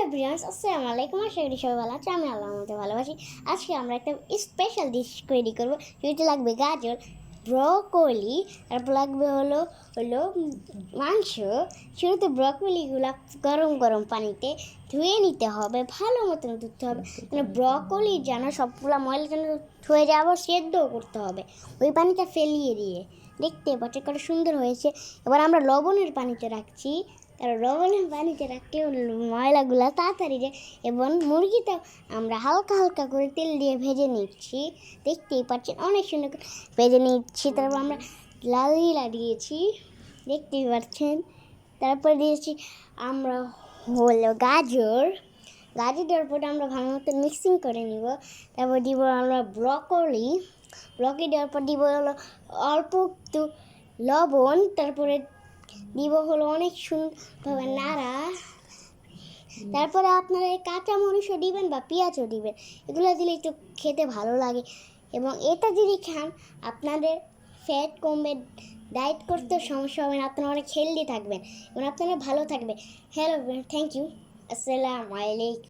Everyone, আসসালামু আলাইকুম। আশা করি সবাই ভালো আছে। আমি আল্লাহর মধ্যে ভালোবাসি। আজকে আমরা একটা স্পেশাল ডিশ তৈরি করবো। যেটা লাগবে গাজর, ব্রকলি, তারপর লাগবে হলো মাংস। শুরুতে ব্রকলিগুলো গরম গরম পানিতে ধুয়ে নিতে হবে, ভালো মতন ধুতে হবে, মানে ব্রকলি যেন সবগুলো ময়লা যেন ধুয়ে যাবো, সেদ্ধও করতে হবে ওই পানিটা ফেলিয়ে দিয়ে। দেখতে পাচ্ছি কত সুন্দর হয়েছে। এবার আমরা লবণের পানিতে রাখছি, কারণ লবণের পানিতে রাখলে ময়লাগুলো তাড়াতাড়ি যায়। এবং মুরগিটা আমরা হালকা হালকা করে তেল দিয়ে ভেজে নিচ্ছি, দেখতেই পাচ্ছেন অনেক সুন্দর করে ভেজে নিচ্ছি। তারপর আমরা লাল জিরা দিয়েছি, দেখতেই পাচ্ছেন। তারপর দিয়েছি আমরা গাজর দেওয়ার পরে আমরা ভালো মতো মিক্সিং করে নিব। তারপর দিব আমরা ব্রকলি দেওয়ার পর দিব অল্প একটু লবণ। তারপরে দিব অনেক সুন্দরভাবে নাড়া। তারপরে আপনারা কাঁচা মরিচও দিবেন বা পেঁয়াজও দিবেন, এগুলো দিলে একটু খেতে ভালো লাগে। এবং এটা যদি খান আপনাদের ফ্যাট কমবে, ডায়েট করতে সমস্যা হবে না, আপনারা অনেক হেলদি থাকবেন এবং আপনারা ভালো থাকবেন। হ্যালো, থ্যাংক ইউ, আসসালামু আলাইকুম।